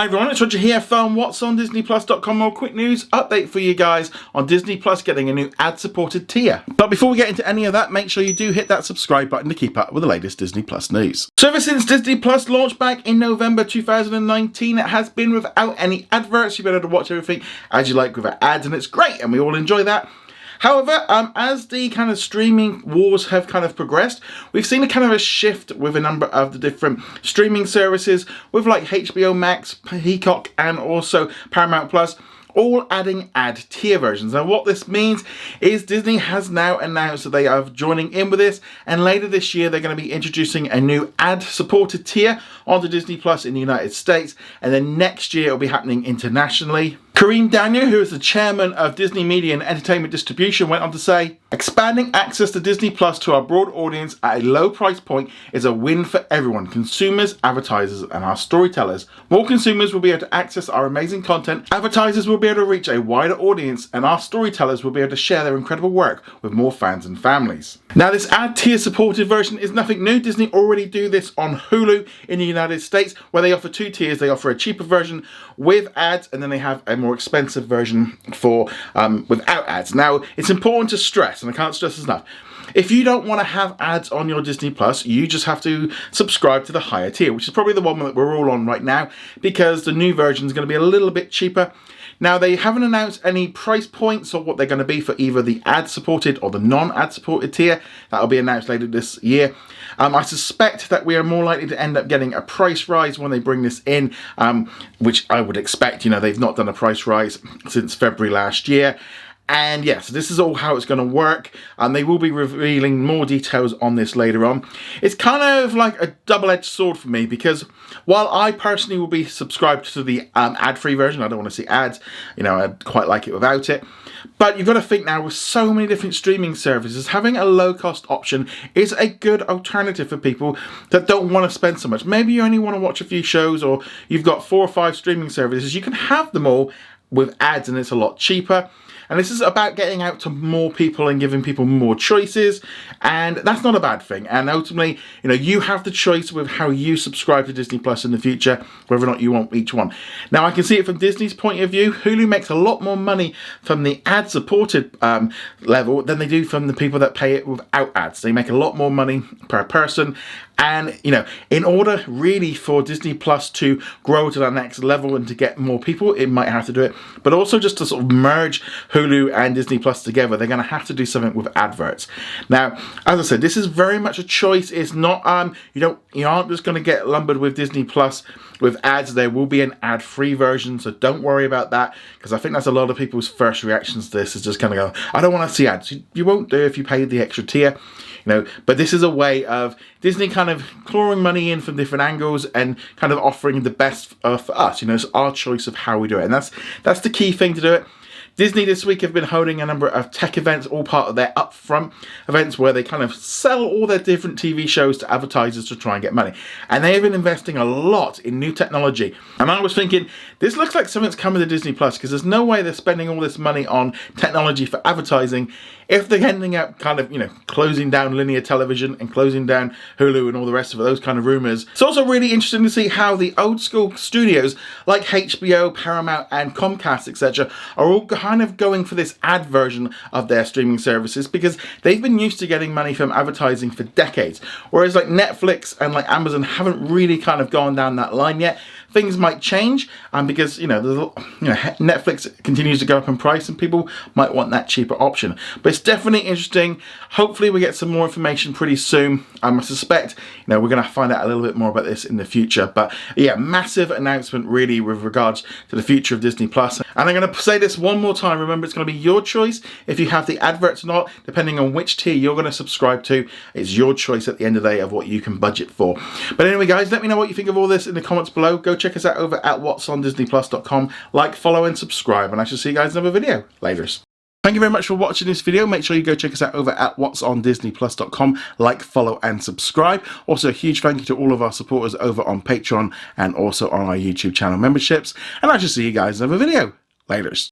Hi everyone, it's Roger here from What's on DisneyPlus.com. More quick news update for you guys on Disney Plus getting a new ad-supported tier. But before we get into any of that, make sure you do hit that subscribe button to keep up with the latest Disney Plus news. So ever since Disney Plus launched back in November 2019, it has been without any adverts. You've been able to watch everything as you like without ads, and it's great, and we all enjoy that. However, as the kind of streaming wars have kind of progressed, we've seen a kind of a shift with a number of the different streaming services with like HBO Max, Peacock, and also Paramount Plus, all adding ad tier versions. Now what this means is Disney has now announced that they are joining in with this, and later this year they're going to be introducing a new ad supported tier onto Disney Plus in the United States, and then next year it'll be happening internationally. Kareem Daniel, who is the chairman of Disney Media and Entertainment Distribution, went on to say, "Expanding access to Disney Plus to our broad audience at a low price point is a win for everyone, consumers, advertisers, and our storytellers. More consumers will be able to access our amazing content, advertisers will be able to reach a wider audience, and our storytellers will be able to share their incredible work with more fans and families." Now this ad tier supported version is nothing new. Disney already do this on Hulu in the United States, where they offer two tiers. They offer a cheaper version with ads, and then they have a more expensive version for without ads. Now it's important to stress, and I can't stress this enough, if you don't want to have ads on your Disney Plus, you just have to subscribe to the higher tier, which is probably the one that we're all on right now, because the new version is going to be a little bit cheaper. Now they haven't announced any price points or what they're going to be for either the ad supported or the non-ad supported tier. That'll be announced later this year. I suspect that we are more likely to end up getting a price rise when they bring this in, which I would expect. You know, they've not done a price rise since February last year. And yes, this is all how it's going to work, and they will be revealing more details on this later on. It's kind of like a double-edged sword for me, because while I personally will be subscribed to the ad-free version, I don't want to see ads, you know, I quite like it without it. But you've got to think now, with so many different streaming services, having a low-cost option is a good alternative for people that don't want to spend so much. Maybe you only want to watch a few shows, or you've got 4 or 5 streaming services. You can have them all with ads, and it's a lot cheaper. And this is about getting out to more people and giving people more choices, and that's not a bad thing. And ultimately, you know, you have the choice with how you subscribe to Disney Plus in the future, whether or not you want each one. Now, I can see it from Disney's point of view. Hulu makes a lot more money from the ad-supported level than they do from the people that pay it without ads. They make a lot more money per person. And, you know, in order really for Disney Plus to grow to that next level and to get more people, it might have to do it. But also just to sort of merge Hulu and Disney Plus together, they're going to have to do something with adverts. Now, as I said, this is very much a choice. It's not, you aren't just going to get lumbered with Disney Plus with ads. There will be an ad-free version, so don't worry about that, because I think that's a lot of people's first reactions to this, is just kind of go, I don't want to see ads. You won't do if you pay the extra tier. You know, but this is a way of Disney kind of clawing money in from different angles and kind of offering the best for us. You know, it's our choice of how we do it, and that's the key thing to do it. Disney this week have been holding a number of tech events, all part of their upfront events, where they kind of sell all their different TV shows to advertisers to try and get money. And they have been investing a lot in new technology. And I was thinking, this looks like something's coming to Disney Plus, because there's no way they're spending all this money on technology for advertising if they're ending up kind of, you know, closing down linear television and closing down Hulu and all the rest of those kind of rumors. It's also really interesting to see how the old school studios like HBO, Paramount, and Comcast, etc., are all kind of going for this ad version of their streaming services, because they've been used to getting money from advertising for decades, whereas like Netflix and like Amazon haven't really kind of gone down that line yet. Things might change, because Netflix continues to go up in price, and people might want that cheaper option. But it's definitely interesting. Hopefully, we get some more information pretty soon. I suspect, we're going to find out a little bit more about this in the future. But yeah, massive announcement really with regards to the future of Disney Plus. And I'm going to say this one more time. Remember, it's going to be your choice if you have the adverts or not, depending on which tier you're going to subscribe to. It's your choice at the end of the day of what you can budget for. But anyway, guys, let me know what you think of all this in the comments below. Go check us out over at whatsondisneyplus.com. Like, follow, and subscribe, and I shall see you guys in another video. Laters. Thank you very much for watching this video. Make sure you go check us out over at whatsondisneyplus.com. Like, follow, and subscribe. Also, a huge thank you to all of our supporters over on Patreon and also on our YouTube channel memberships. And I shall see you guys in another video. Laters.